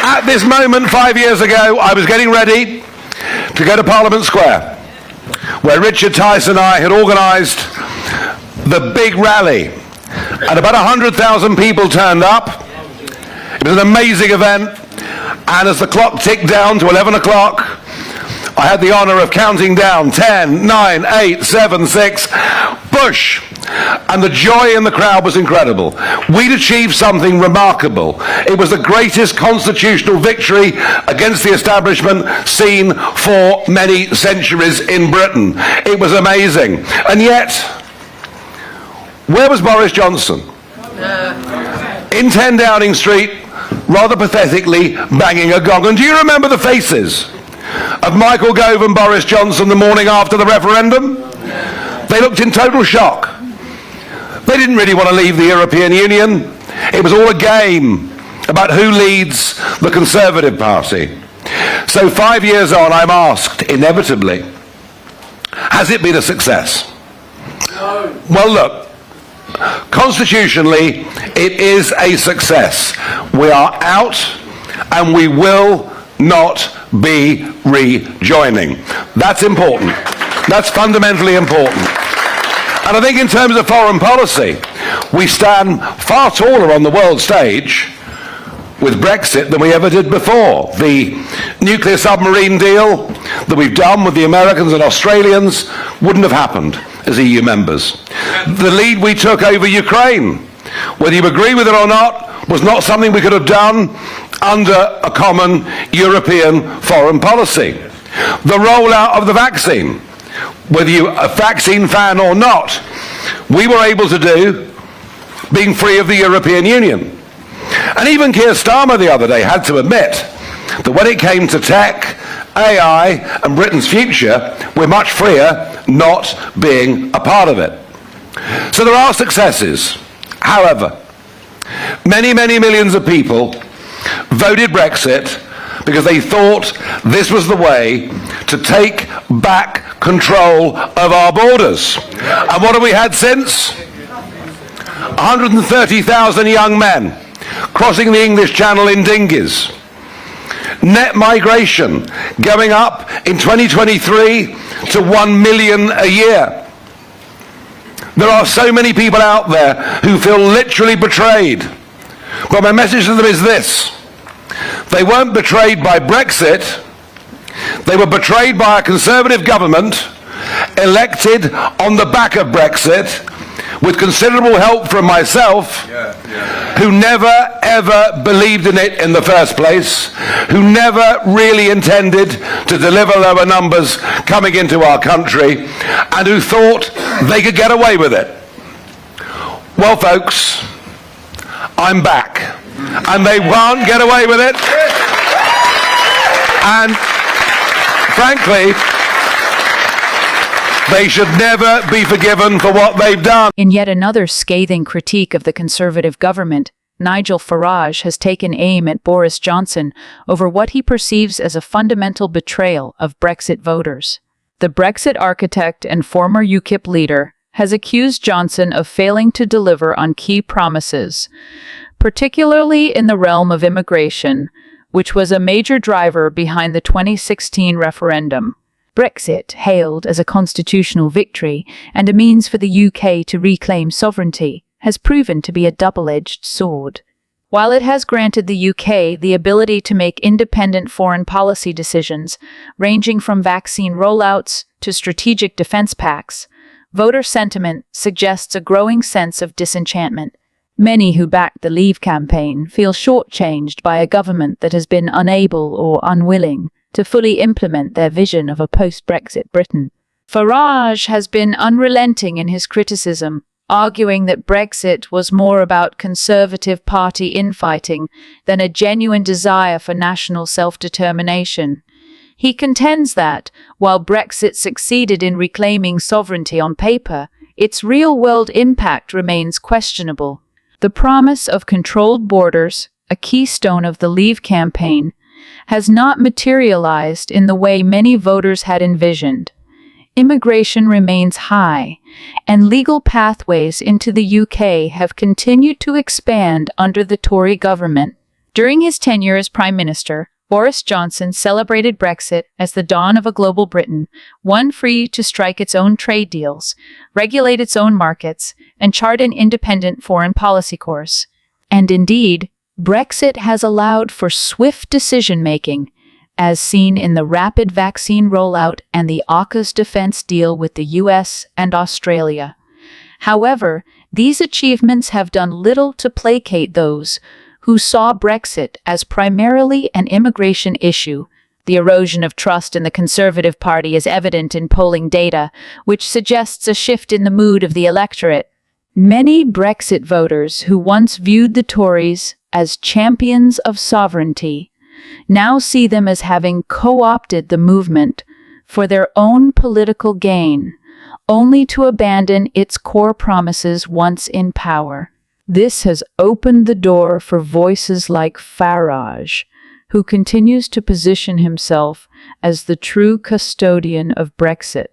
At this moment, 5 years ago, I was getting ready to go to Parliament Square, where Richard Tice and I had organised the big rally, and about 100,000 people turned up. It was an amazing event, and as the clock ticked down to 11 o'clock, I had the honour of counting down 10, 9, 8, 7, 6, Bush! And the joy in the crowd was incredible. We'd achieved something remarkable. It was the greatest constitutional victory against the establishment seen for many centuries in Britain. It was amazing. And yet, where was Boris Johnson? In 10 Downing Street, rather pathetically banging a gong. And do you remember the faces of Michael Gove and Boris Johnson the morning after the referendum? They looked in total shock. They didn't really want to leave the European Union. It was all a game about who leads the Conservative Party. So 5 years on, I'm asked, inevitably, has it been a success? No. Well, look, constitutionally, it is a success. We are out, and we will not be rejoining. That's important. That's fundamentally important. And I think in terms of foreign policy, we stand far taller on the world stage with Brexit than we ever did before. The nuclear submarine deal that we've done with the Americans and Australians wouldn't have happened as EU members. The lead we took over Ukraine, whether you agree with it or not, was not something we could have done under a common European foreign policy. The rollout of the vaccine, whether you're a vaccine fan or not, we were able to do being free of the European Union. And even Keir Starmer the other day had to admit that when it came to tech, AI and Britain's future, we're much freer not being a part of it. So there are successes. However, many, many millions of people voted Brexit because they thought this was the way to take back control of our borders. And what have we had since? 130,000 young men crossing the English Channel in dinghies. Net migration going up in 2023 to 1 million a year. There are so many people out there who feel literally betrayed. But my message to them is this. They weren't betrayed by Brexit. They were betrayed by a Conservative government elected on the back of Brexit with considerable help from myself, who never ever believed in it in the first place, who never really intended to deliver lower numbers coming into our country, and who thought they could get away with it. Well, folks, I'm back, and they won't get away with it. And frankly, they should never be forgiven for what they've done. In yet another scathing critique of the Conservative government, Nigel Farage has taken aim at Boris Johnson over what he perceives as a fundamental betrayal of Brexit voters. The Brexit architect and former UKIP leader has accused Johnson of failing to deliver on key promises, particularly in the realm of immigration, which was a major driver behind the 2016 referendum. Brexit, hailed as a constitutional victory and a means for the UK to reclaim sovereignty, has proven to be a double-edged sword. While it has granted the UK the ability to make independent foreign policy decisions, ranging from vaccine rollouts to strategic defense pacts, voter sentiment suggests a growing sense of disenchantment. Many who backed the Leave campaign feel shortchanged by a government that has been unable or unwilling to fully implement their vision of a post-Brexit Britain. Farage has been unrelenting in his criticism, arguing that Brexit was more about Conservative Party infighting than a genuine desire for national self-determination. He contends that, while Brexit succeeded in reclaiming sovereignty on paper, its real-world impact remains questionable. The promise of controlled borders, a keystone of the Leave campaign, has not materialized in the way many voters had envisioned. Immigration remains high, and legal pathways into the UK have continued to expand under the Tory government. During his tenure as Prime Minister, Boris Johnson celebrated Brexit as the dawn of a global Britain, one free to strike its own trade deals, regulate its own markets, and chart an independent foreign policy course. And indeed, Brexit has allowed for swift decision-making, as seen in the rapid vaccine rollout and the AUKUS defense deal with the US and Australia. However, these achievements have done little to placate those who saw Brexit as primarily an immigration issue. The erosion of trust in the Conservative Party is evident in polling data, which suggests a shift in the mood of the electorate. Many Brexit voters who once viewed the Tories as champions of sovereignty now see them as having co-opted the movement for their own political gain, only to abandon its core promises once in power. This has opened the door for voices like Farage, who continues to position himself as the true custodian of Brexit,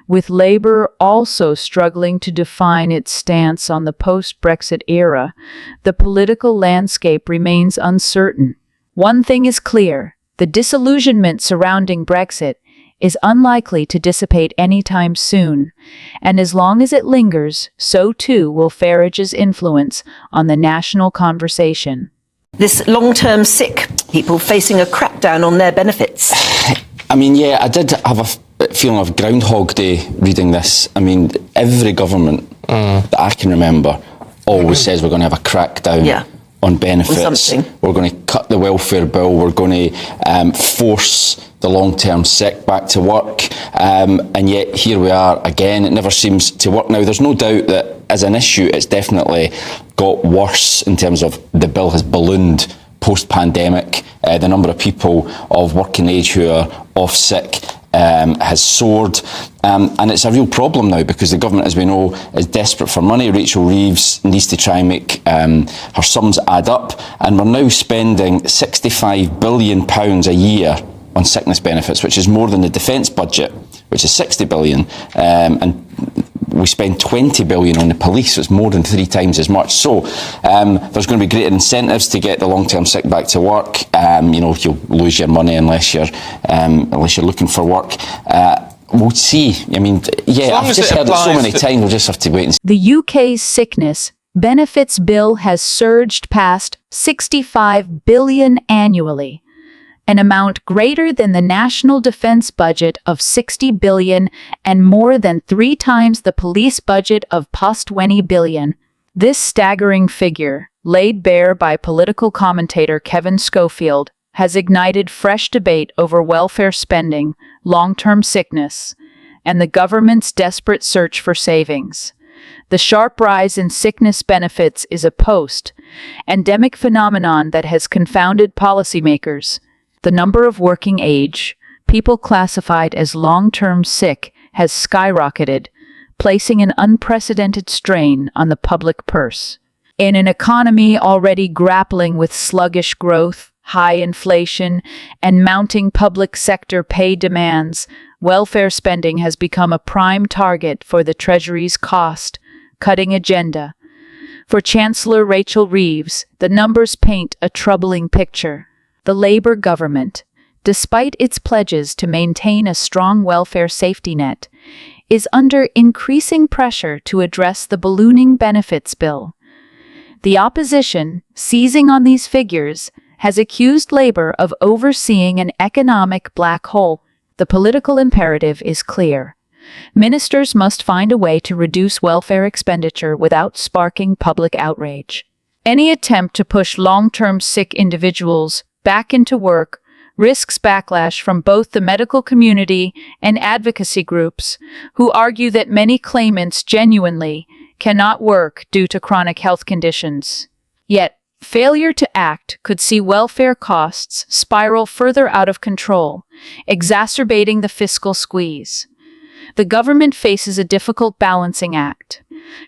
with Labour also struggling to define its stance on the post-Brexit era. The political landscape remains uncertain. One thing is clear: the disillusionment surrounding Brexit is unlikely to dissipate anytime soon, and as long as it lingers, so too will Farage's influence on the national conversation. This long-term sick people facing a crackdown on their benefits. I mean, yeah, I did have a feeling of Groundhog Day reading this. I mean, every government that I can remember always says we're going to have a crackdown on benefits. We're going to cut the welfare bill. We're going to force the long-term sick back to work. And yet here we are again. It never seems to work. Now, there's no doubt that as an issue, it's definitely got worse in terms of the bill has ballooned post-pandemic. The number of people of working age who are off sick has soared, and it's a real problem now because the government, as we know, is desperate for money. Rachel Reeves needs to try and make her sums add up, and we're now spending £65 billion a year on sickness benefits, which is more than the defence budget, which is £60 billion, and we spend £20 billion on the police, so it's more than 3 times as much. So there's going to be greater incentives to get the long-term sick back to work. You'll lose your money unless you're looking for work. We'll see. I mean, yeah, I've just heard it so many times. We'll just have to wait and see. The UK's sickness benefits bill has surged past £65 billion annually, an amount greater than the national defense budget of $60 billion and more than 3 times the police budget of past $20 billion. This staggering figure, laid bare by political commentator Kevin Schofield, has ignited fresh debate over welfare spending, long-term sickness, and the government's desperate search for savings. The sharp rise in sickness benefits is a post-endemic phenomenon that has confounded policymakers. The number of working age people classified as long-term sick has skyrocketed, placing an unprecedented strain on the public purse. In an economy already grappling with sluggish growth, high inflation, and mounting public sector pay demands, welfare spending has become a prime target for the Treasury's cost-cutting agenda. For Chancellor Rachel Reeves, the numbers paint a troubling picture. The Labour government, despite its pledges to maintain a strong welfare safety net, is under increasing pressure to address the ballooning benefits bill. The opposition, seizing on these figures, has accused Labour of overseeing an economic black hole. The political imperative is clear. Ministers must find a way to reduce welfare expenditure without sparking public outrage. Any attempt to push long-term sick individuals back into work risks backlash from both the medical community and advocacy groups, who argue that many claimants genuinely cannot work due to chronic health conditions. Yet, failure to act could see welfare costs spiral further out of control, exacerbating the fiscal squeeze. The government faces a difficult balancing act.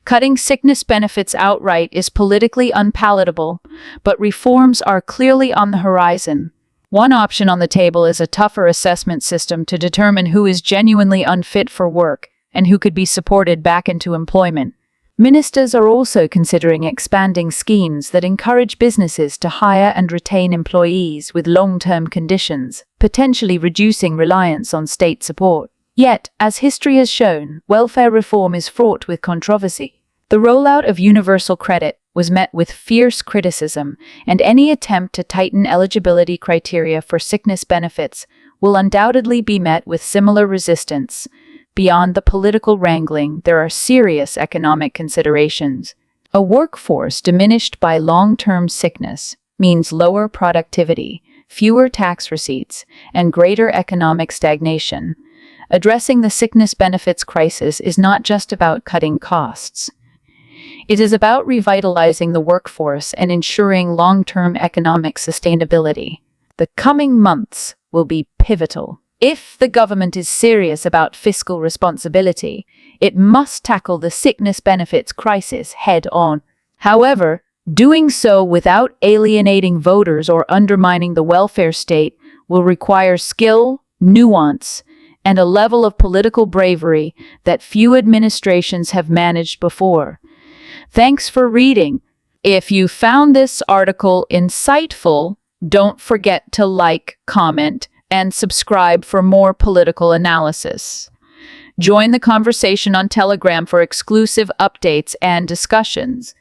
Cutting sickness benefits outright is politically unpalatable, but reforms are clearly on the horizon. One option on the table is a tougher assessment system to determine who is genuinely unfit for work and who could be supported back into employment. Ministers are also considering expanding schemes that encourage businesses to hire and retain employees with long-term conditions, potentially reducing reliance on state support. Yet, as history has shown, welfare reform is fraught with controversy. The rollout of universal credit was met with fierce criticism, and any attempt to tighten eligibility criteria for sickness benefits will undoubtedly be met with similar resistance. Beyond the political wrangling, there are serious economic considerations. A workforce diminished by long-term sickness means lower productivity, fewer tax receipts, and greater economic stagnation. Addressing the sickness benefits crisis is not just about cutting costs. It is about revitalizing the workforce and ensuring long-term economic sustainability. The coming months will be pivotal. If the government is serious about fiscal responsibility, it must tackle the sickness benefits crisis head-on. However, doing so without alienating voters or undermining the welfare state will require skill, nuance, and a level of political bravery that few administrations have managed before. Thanks for reading. If you found this article insightful, don't forget to like, comment, and subscribe for more political analysis. Join the conversation on Telegram for exclusive updates and discussions.